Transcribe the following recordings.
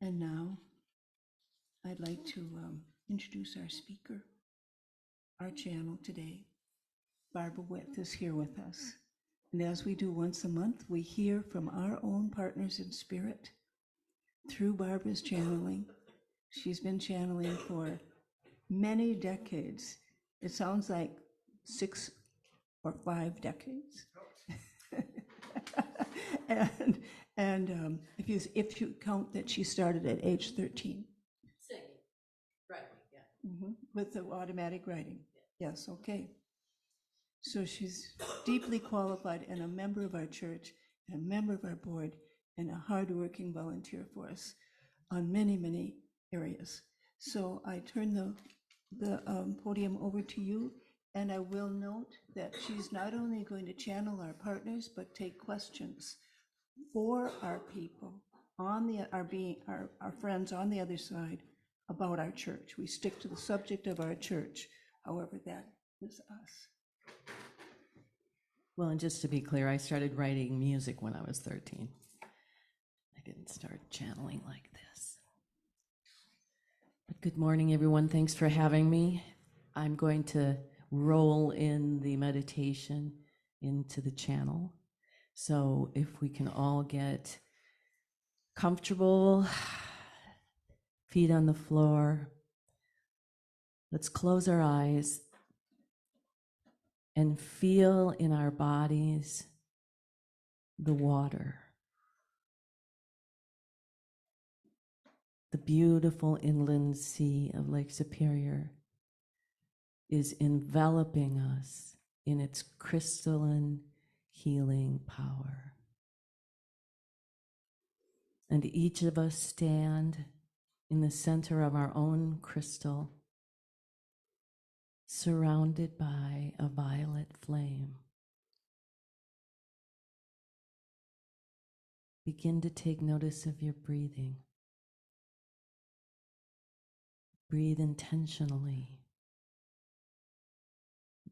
And now I'd like to introduce our speaker. Our channel today, Barbara Witt, is here with us. And as we do once a month, we hear from our own partners in spirit through Barbara's channeling. She's been channeling for many decades. It sounds like 6 or 5 decades. and if you count that she started at age 13. Singing, writing, yeah. With the automatic writing. Yes, okay. So she's deeply qualified and a member of our church, and a member of our board, and a hardworking volunteer for us on many, many areas. So I turn the podium over to you, and I will note that she's not only going to channel our partners, but take questions for our people on the our friends on the other side about our church. We stick to the subject of our church, however that is us. Well, and just to be clear, I started writing music when I was 13. I didn't start channeling like this. But good morning, everyone. Thanks for having me. I'm going to roll in the meditation into the channel. So if we can all get comfortable, feet on the floor, let's close our eyes and feel in our bodies the water, the beautiful inland sea of Lake Superior is enveloping us in its crystalline healing power. And each of us stand in the center of our own crystal, surrounded by a violet flame. Begin to take notice of your breathing. Breathe intentionally.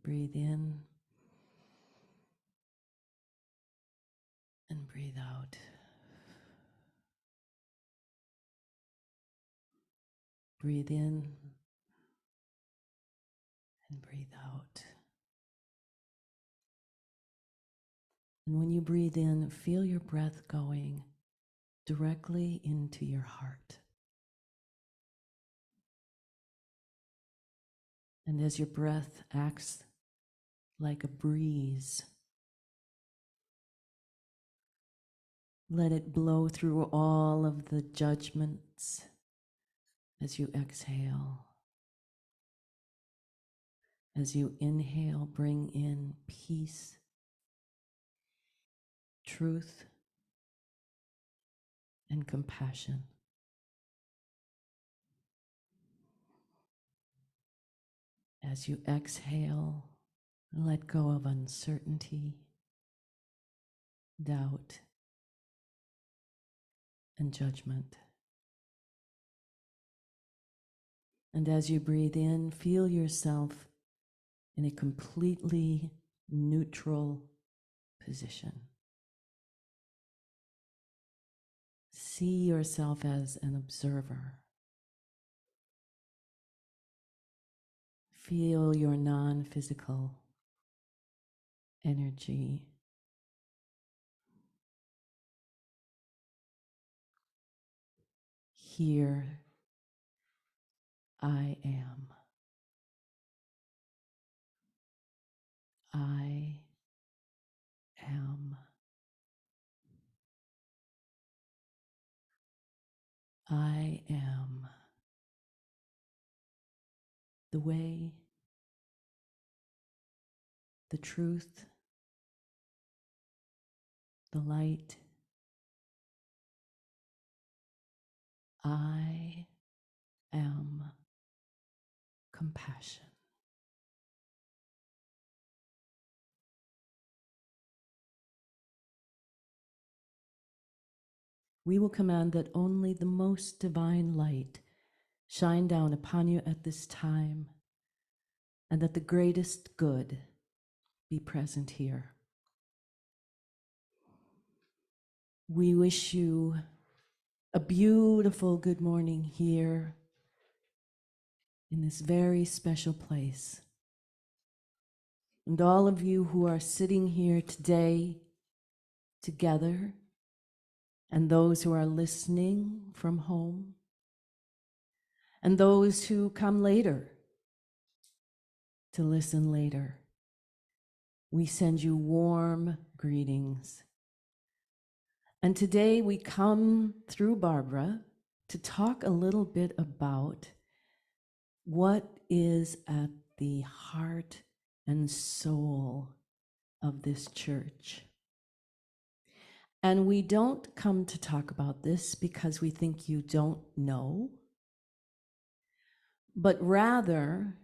Breathe in and breathe out. Breathe in and breathe out. And when you breathe in, feel your breath going directly into your heart. And as your breath acts like a breeze, let it blow through all of the judgments as you exhale. As you inhale, bring in peace, truth, and compassion. As you exhale, let go of uncertainty, doubt, and judgment. And as you breathe in, feel yourself in a completely neutral position. See yourself as an observer. Feel your non-physical energy. Here I am. I am. I am the way, the truth, the light. I am compassion. We will command that only the most divine light shine down upon you at this time, and that the greatest good be present here. We wish you A beautiful good morning here in this very special place. And all of you who are sitting here today together, and those who are listening from home, and those who come later to listen later, we send you warm greetings. And today we come through Barbara to talk a little bit about what is at the heart and soul of this church. And we don't come to talk about this because we think you don't know, but rather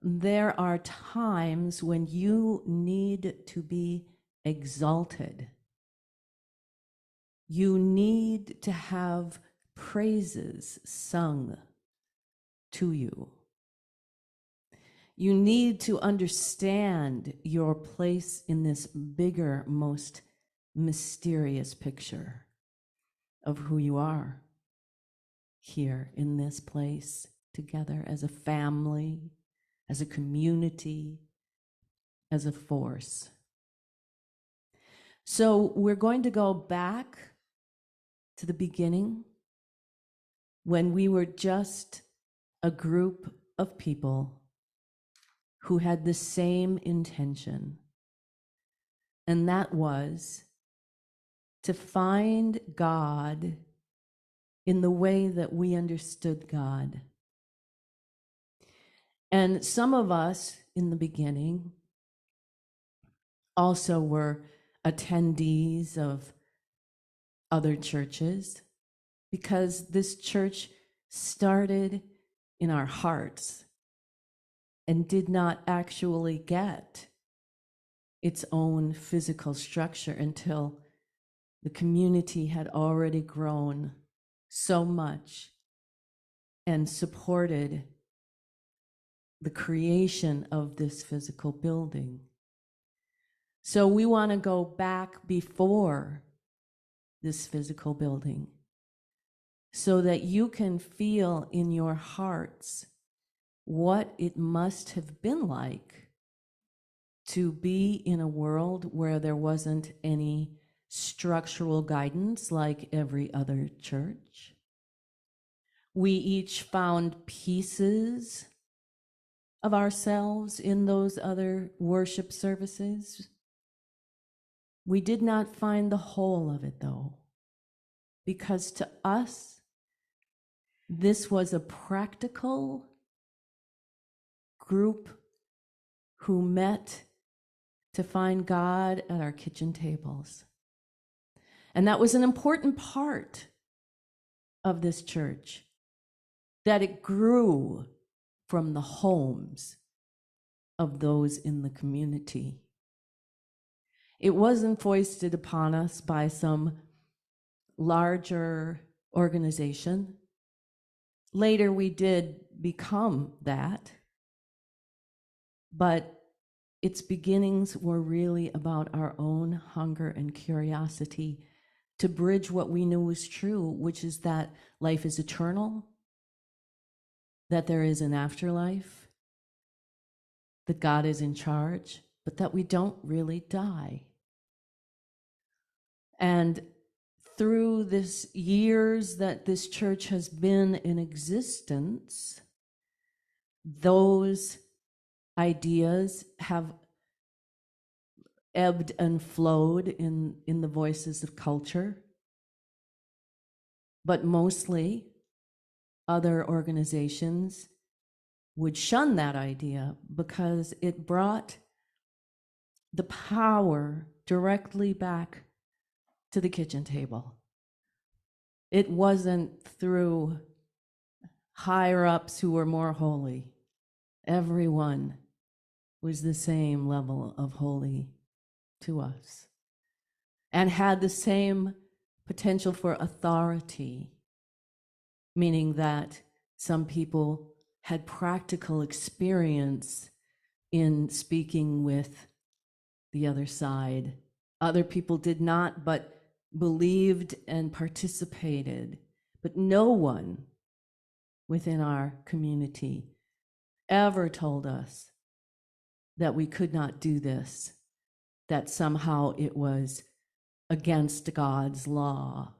there are times when you need to be exalted. You need to have praises sung to you. You need to understand your place in this bigger, most mysterious picture of who you are here in this place together as a family, as a community, as a force. So we're going to go back to the beginning when we were just a group of people who had the same intention, and that was to find God in the way that we understood God. And some of us in the beginning also were attendees of other churches, because this church started in our hearts and did not actually get its own physical structure until the community had already grown so much and supported the creation of this physical building. So we want to go back before this physical building so that you can feel in your hearts what it must have been like to be in a world where there wasn't any structural guidance like every other church. We each found pieces of ourselves in those other worship services. We did not find the whole of it, though, because to us, this was a practical group who met to find God at our kitchen tables. And that was an important part of this church, that it grew from the homes of those in the community. It wasn't foisted upon us by some larger organization. Later, we did become that, but its beginnings were really about our own hunger and curiosity to bridge what we knew was true, which is that life is eternal, that there is an afterlife, that God is in charge, but that we don't really die. And through this years that this church has been in existence, those ideas have ebbed and flowed in the voices of culture, but mostly other organizations would shun that idea because it brought the power directly back to the kitchen table. It wasn't through higher ups who were more holy. Everyone was the same level of holy to us and had the same potential for authority, meaning that some people had practical experience in speaking with the other side. Other people did not, but believed and participated But no one within our community ever told us that we could not do this, that somehow it was against God's law,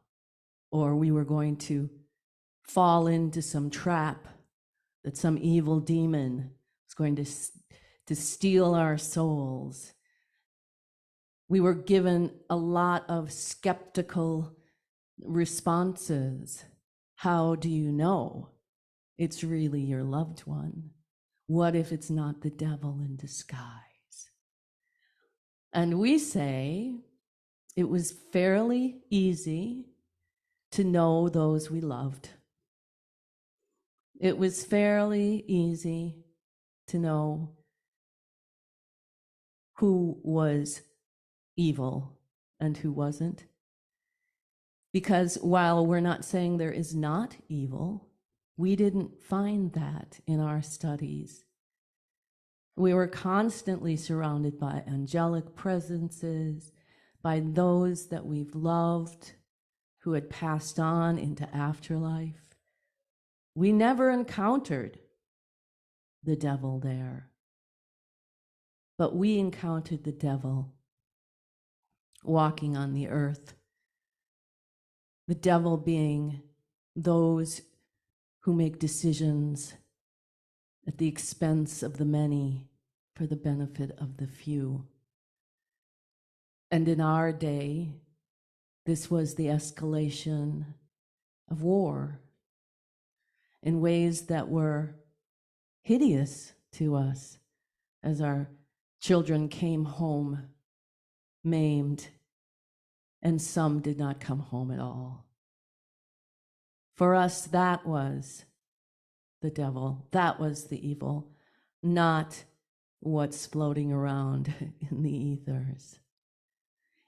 or we were going to fall into some trap, that some evil demon was going to steal our souls. We were given a lot of skeptical responses. How do you know it's really your loved one? What if it's not the devil in disguise? And we say it was fairly easy to know those we loved. It was fairly easy to know who was evil and who wasn't. Because while we're not saying there is not evil, we didn't find that in our studies. We were constantly surrounded by angelic presences, by those that we've loved, who had passed on into afterlife. We never encountered the devil there, but we encountered the devil walking on the earth. The devil being those who make decisions at the expense of the many for the benefit of the few. And in our day, this was the escalation of war in ways that were hideous to us as our children came home maimed, and some did not come home at all. For us, that was the devil. That was the evil, not what's floating around in the ethers.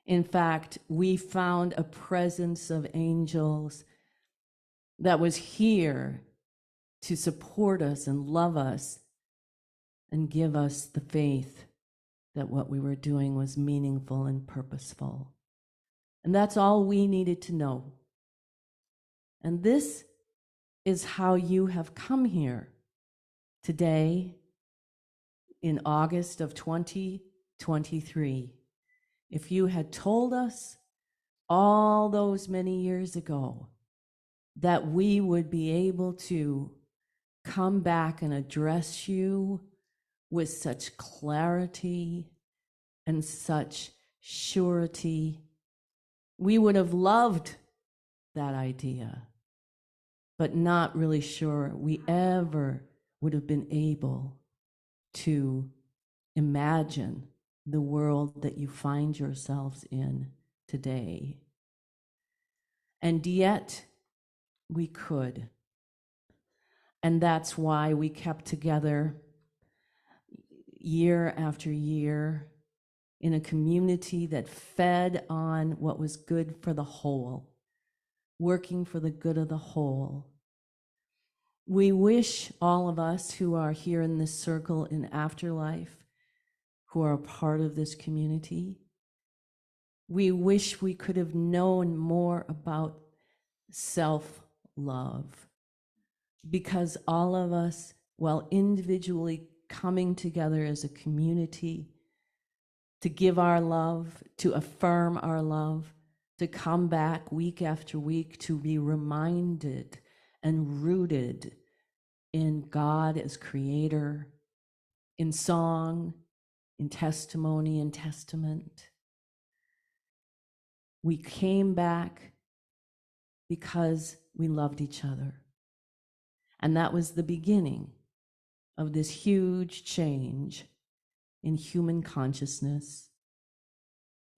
In fact, we found a presence of angels that was here to support us and love us and give us the faith that what we were doing was meaningful and purposeful. And that's all we needed to know. And this is how you have come here today in August of 2023. If you had told us all those many years ago that we would be able to come back and address you with such clarity and such surety, we would have loved that idea, but not really sure we ever would have been able to imagine the world that you find yourselves in today. And yet we could. And that's why we kept together year after year in a community that fed on what was good for the whole, working for the good of the whole. We wish all of us who are here in this circle in afterlife, who are a part of this community, we wish we could have known more about self-love, because all of us, while individually coming together as a community to give our love, to affirm our love, to come back week after week to be reminded and rooted in God as creator, in song, in testimony and testament. We came back because we loved each other. And that was the beginning of this huge change in human consciousness.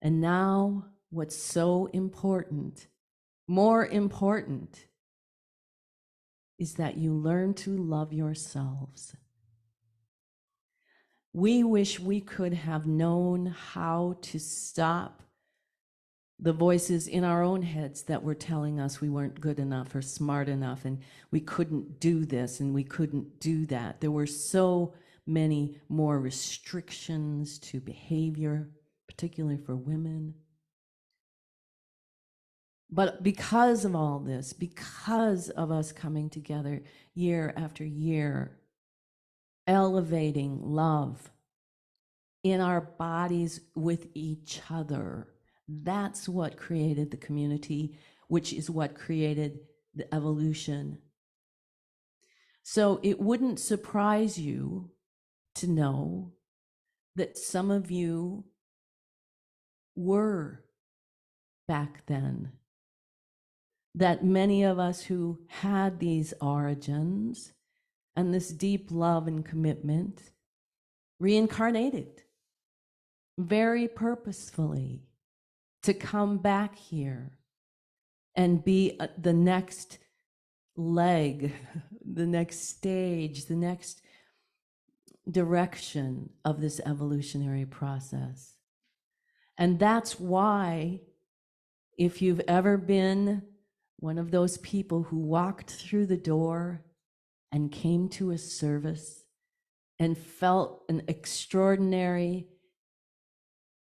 And now, what's so important, more important, is that you learn to love yourselves. We wish we could have known how to stop the voices in our own heads that were telling us we weren't good enough or smart enough and we couldn't do this and we couldn't do that. There were so many more restrictions to behavior, particularly for women. But because of all this, because of us coming together year after year, elevating love in our bodies with each other, that's what created the community, which is what created the evolution. So it wouldn't surprise you to know that some of you were back then, that many of us who had these origins and this deep love and commitment reincarnated very purposefully to come back here and be the next leg, the next stage, the next direction of this evolutionary process. And that's why, if you've ever been one of those people who walked through the door and came to a service and felt an extraordinary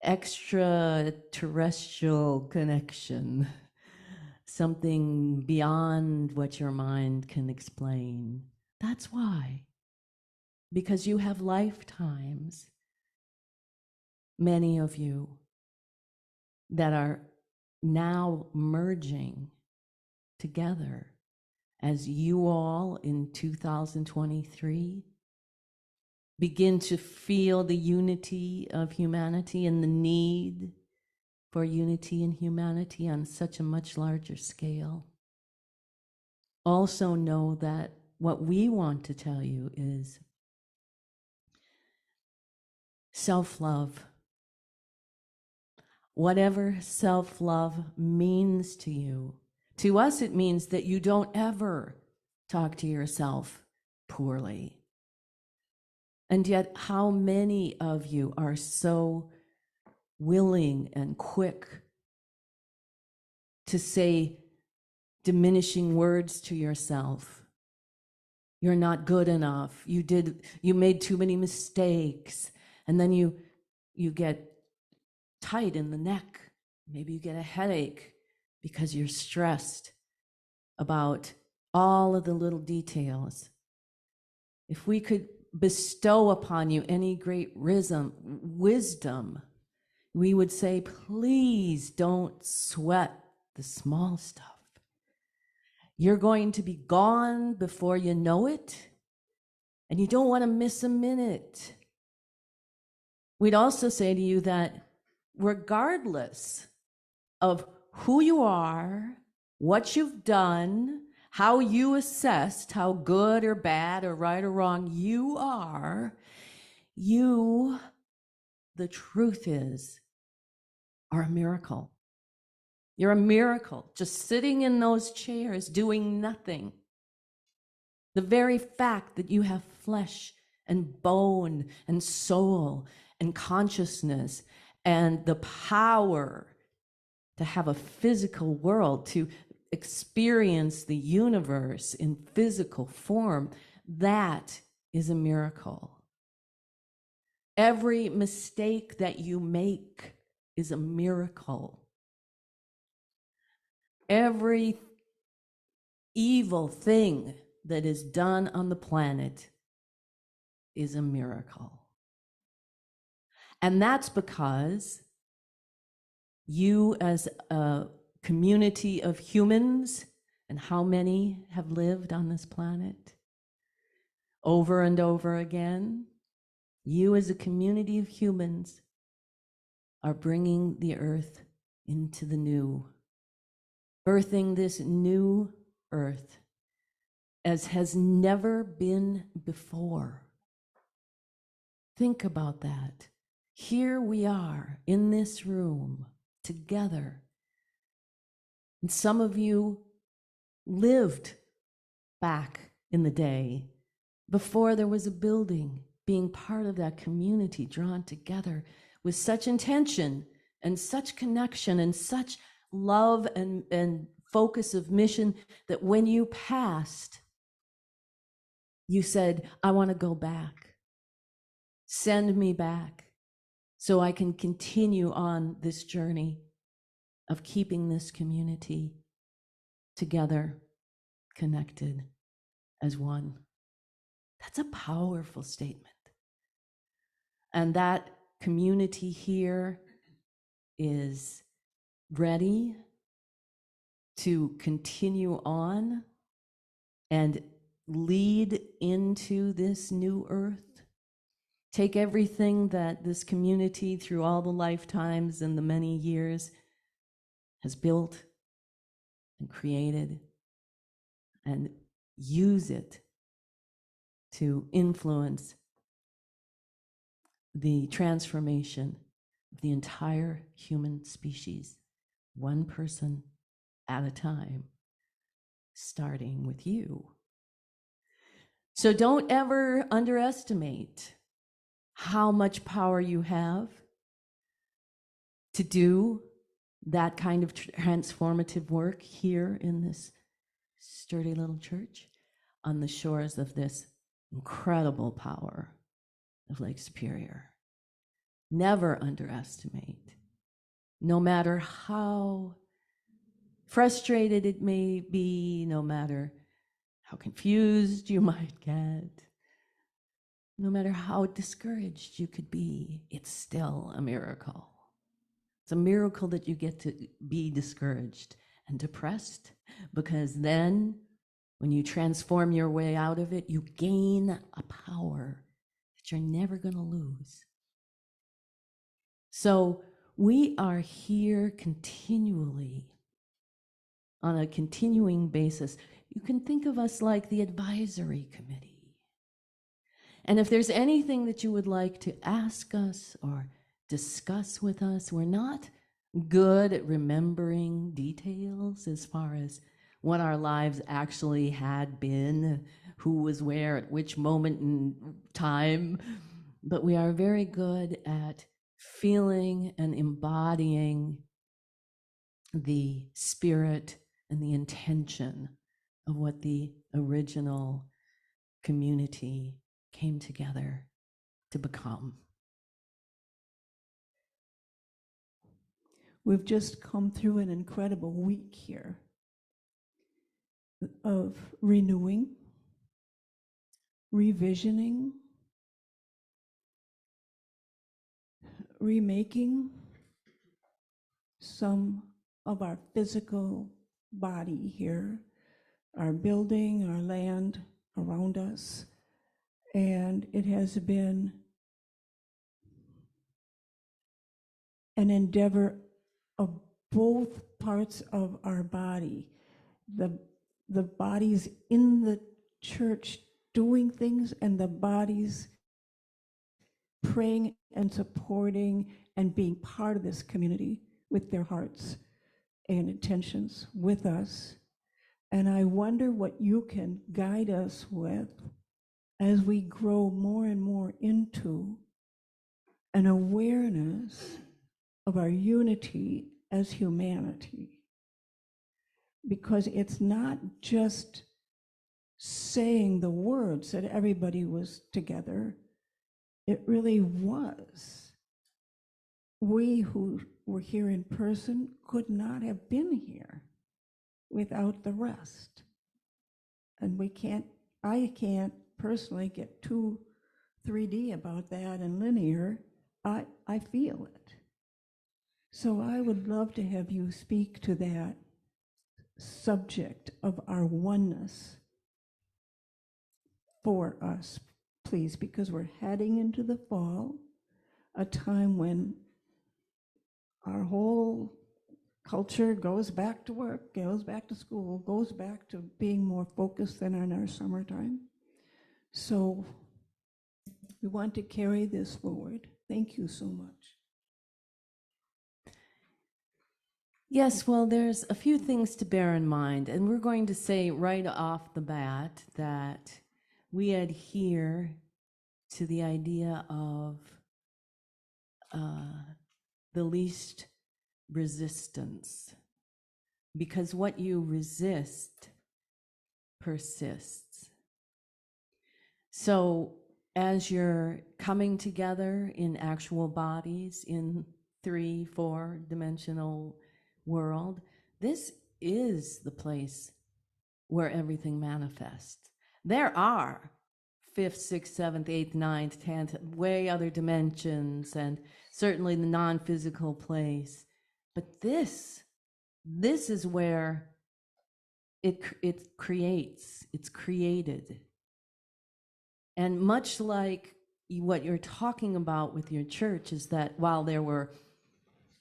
extraterrestrial connection, something beyond what your mind can explain, that's why. Because you have lifetimes, many of you, that are now merging together as you all in 2023 begin to feel the unity of humanity and the need for unity and humanity on such a much larger scale. Also know that what we want to tell you is self-love. Whatever self-love means to you, to us it means that you don't ever talk to yourself poorly. And yet, how many of you are so willing and quick to say diminishing words to yourself? You're not good enough. You made too many mistakes. And then you get tight in the neck. Maybe you get a headache because you're stressed about all of the little details. If we could bestow upon you any great wisdom, we would say, please don't sweat the small stuff. You're going to be gone before you know it, and you don't want to miss a minute. We'd also say to you that regardless of who you are, what you've done, how you assessed how good or bad or right or wrong you are, you, the truth is, are a miracle. You're a miracle, just sitting in those chairs doing nothing. The very fact that you have flesh and bone and soul and consciousness and the power to have a physical world, to experience the universe in physical form, that is a miracle. Every mistake that you make is a miracle. Every evil thing that is done on the planet is a miracle. And that's because you, as a community of humans, and how many have lived on this planet over and over again, you as a community of humans are bringing the earth into the new, birthing this new earth as has never been before. Think about that. Here we are in this room together. And some of you lived back in the day before there was a building, being part of that community drawn together with such intention and such connection and such love and focus of mission that when you passed, you said, I want to go back. Send me back so I can continue on this journey. of keeping this community together, connected as one. That's a powerful statement. And that community here is ready to continue on and lead into this new earth. Take everything that this community through all the lifetimes and the many years has built and created and use it to influence the transformation of the entire human species, one person at a time, starting with you. So don't ever underestimate how much power you have to do that kind of transformative work here in this sturdy little church on the shores of this incredible power of Lake Superior. Never underestimate, no matter how frustrated it may be, no matter how confused you might get, no matter how discouraged you could be, it's still a miracle. It's a miracle that you get to be discouraged and depressed, because then when you transform your way out of it, you gain a power that you're never going to lose. So we are here continually, on a continuing basis. You can think of us like the advisory committee. And if there's anything that you would like to ask us or discuss with us, we're not good at remembering details as far as what our lives actually had been, who was where at which moment in time, but we are very good at feeling and embodying the spirit and the intention of what the original community came together to become. We've just come through an incredible week here of renewing, revisioning, remaking some of our physical body here, our building, our land around us. And it has been an endeavor of both parts of our body. The bodies in the church doing things, and the bodies praying and supporting and being part of this community with their hearts and intentions with us. And I wonder what you can guide us with as we grow more and more into an awareness of our unity as humanity. Because it's not just saying the words that everybody was together. It really was. We who were here in person could not have been here without the rest. And I can't personally get too 3D about that and linear. I feel it. So I would love to have you speak to that subject of our oneness for us, please, because we're heading into the fall, a time when our whole culture goes back to work, goes back to school, goes back to being more focused than in our summertime. So we want to carry this forward. Thank you so much. Yes, well, there's a few things to bear in mind, and we're going to say right off the bat that we adhere to the idea of the least resistance, because what you resist persists. So as you're coming together in actual bodies, in 3-4 dimensional world. This is the place where everything manifests. There are fifth, sixth, seventh, eighth, ninth, 10th, way other dimensions, and certainly the non-physical place. But this is where it creates, it's created. And much like what you're talking about with your church is that while there were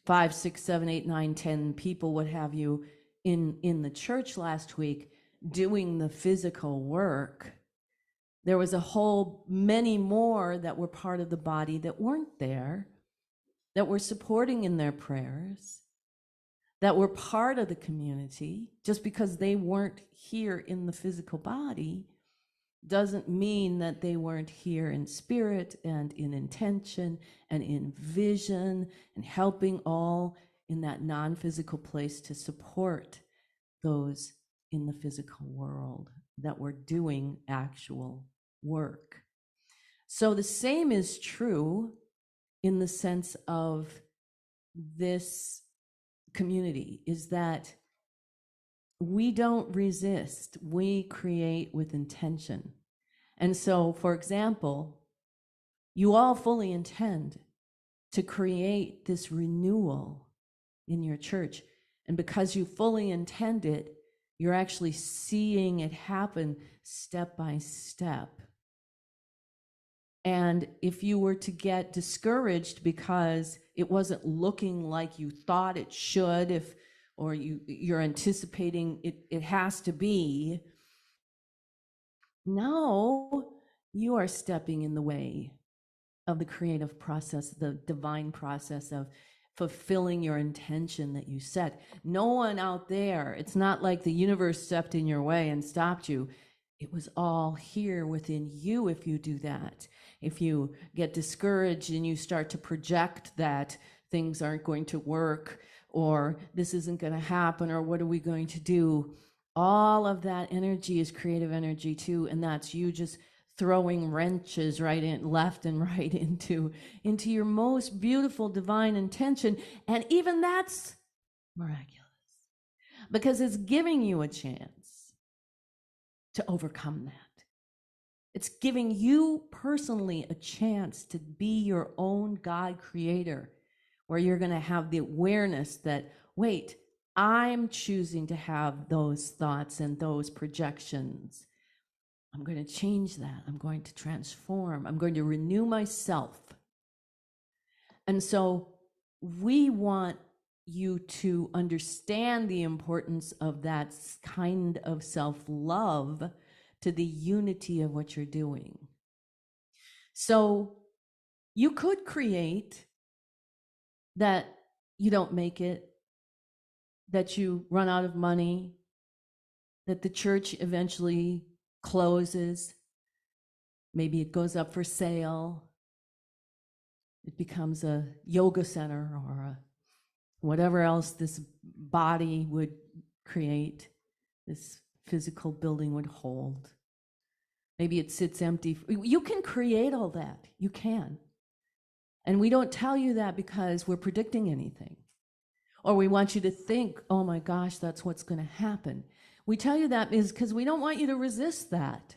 5, 6, 7, 8, 9, 10 people, what have you, in the church last week doing the physical work, there was a whole many more that were part of the body that weren't there, that were supporting in their prayers, that were part of the community. Just because they weren't here in the physical body doesn't mean that they weren't here in spirit and in intention and in vision and helping all in that non-physical place to support those in the physical world that were doing actual work. So the same is true in the sense of this community, is that we don't resist, we create with intention. And so, for example, you all fully intend to create this renewal in your church. And because you fully intend it, you're actually seeing it happen step by step. And if you were to get discouraged because it wasn't looking like you thought it should, or you're anticipating it has to be, no, you are stepping in the way of the creative process, the divine process of fulfilling your intention that you set. No one out there, it's not like the universe stepped in your way and stopped you. It was all here within you if you do that. If you get discouraged and you start to project that things aren't going to work, or this isn't going to happen, or what are we going to do? All of that energy is creative energy too, and that's you just throwing wrenches right in, left and right into your most beautiful divine intention. And even that's miraculous because it's giving you a chance to overcome that. It's giving you personally a chance to be your own God creator, where you're going to have the awareness that, wait, I'm choosing to have those thoughts and those projections. I'm going to change that. I'm going to transform. I'm going to renew myself. And so we want you to understand the importance of that kind of self-love to the unity of what you're doing. So you could create that you don't make it, that you run out of money, that the church eventually closes, maybe it goes up for sale, it becomes a yoga center or whatever else this body would create, this physical building would hold. Maybe it sits empty. You can create all that. You can. And we don't tell you that because we're predicting anything, or we want you to think, oh my gosh, that's what's going to happen. We tell you that because we don't want you to resist that.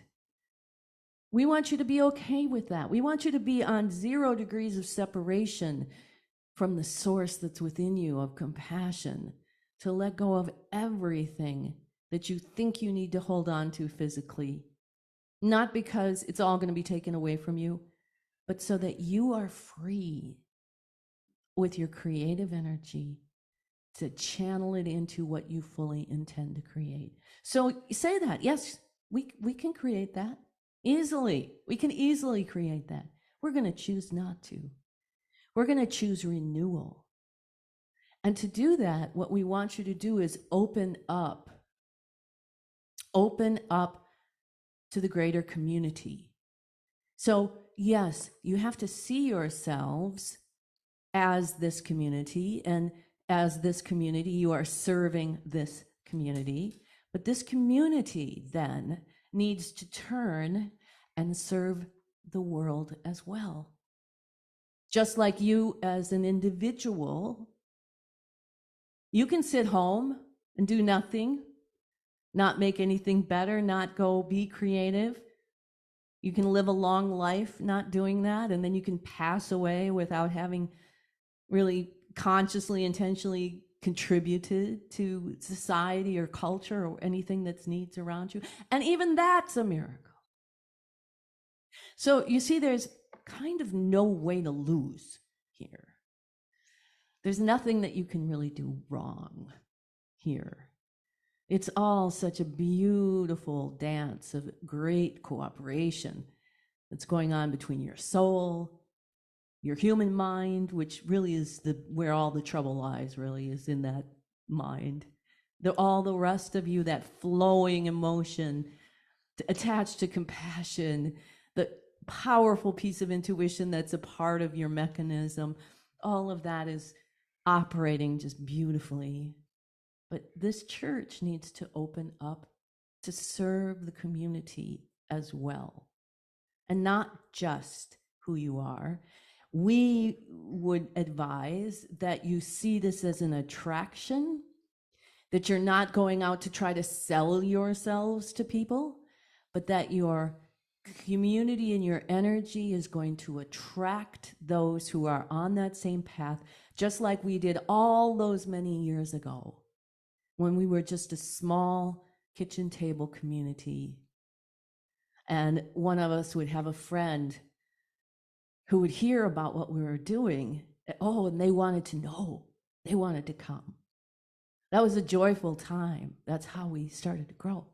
We want you to be okay with that. We want you to be on 0 degrees of separation from the source that's within you of compassion, to let go of everything that you think you need to hold on to physically, not because it's all going to be taken away from you, but so that you are free with your creative energy to channel it into what you fully intend to create. So say that, yes, we can create that easily. We can easily create that. We're going to choose not to. We're going to choose renewal. And to do that, what we want you to do is open up to the greater community. So yes, you have to see yourselves as this community, and as this community, you are serving this community. But this community then needs to turn and serve the world as well. Just like you as an individual, You can sit home and do nothing, not make anything better, not go be creative. You can live a long life not doing that, and then you can pass away without having really consciously, intentionally contributed to society or culture or anything that's needs around you. And even that's a miracle. So you see, there's kind of no way to lose here. There's nothing that you can really do wrong here. It's all such a beautiful dance of great cooperation that's going on between your soul, your human mind, which really is where all the trouble lies, really, is in that mind. All the rest of you, that flowing emotion attached to compassion, the powerful piece of intuition that's a part of your mechanism, all of that is operating just beautifully. But this church needs to open up to serve the community as well, and not just who you are. We would advise that you see this as an attraction, that you're not going out to try to sell yourselves to people, but that your community and your energy is going to attract those who are on that same path, just like we did all those many years ago when we were just a small kitchen table community. And one of us would have a friend who would hear about what we were doing. Oh, and they wanted to know. They wanted to come. That was a joyful time. That's how we started to grow.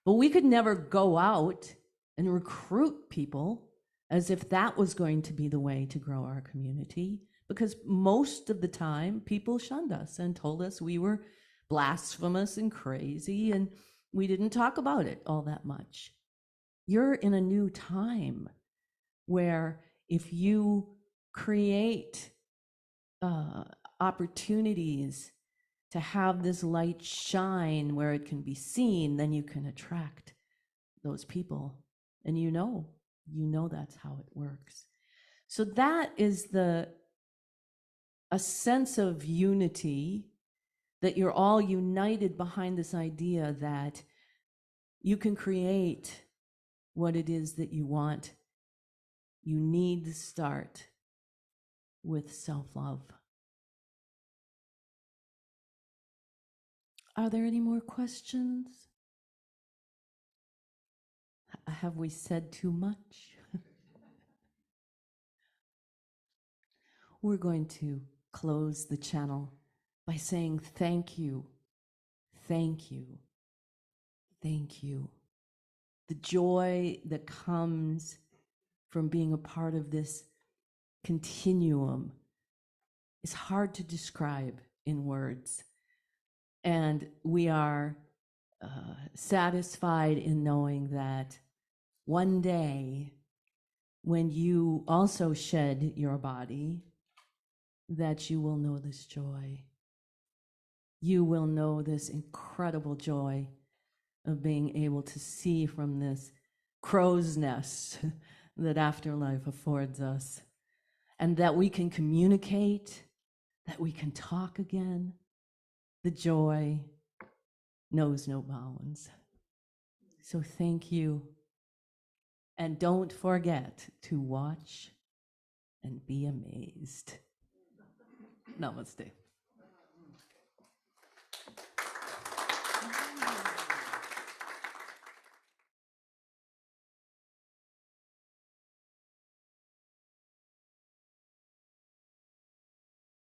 But we could never go out and recruit people as if that was going to be the way to grow our community, because most of the time people shunned us and told us we were blasphemous and crazy, and we didn't talk about it all that much. You're in a new time where if you create opportunities to have this light shine where it can be seen, then you can attract those people. And you know that's how it works. So that is a sense of unity, that you're all united behind this idea that you can create what it is that you want. You need to start with self-love. Are there any more questions? Have we said too much? We're going to close the channel by saying thank you, thank you, thank you. The joy that comes from being a part of this continuum is hard to describe in words. And we are satisfied in knowing that one day, when you also shed your body, that you will know this joy. You will know this incredible joy of being able to see from this crow's nest that afterlife affords us, and that we can communicate, that we can talk again. The joy knows no bounds. So thank you. And don't forget to watch and be amazed. Namaste.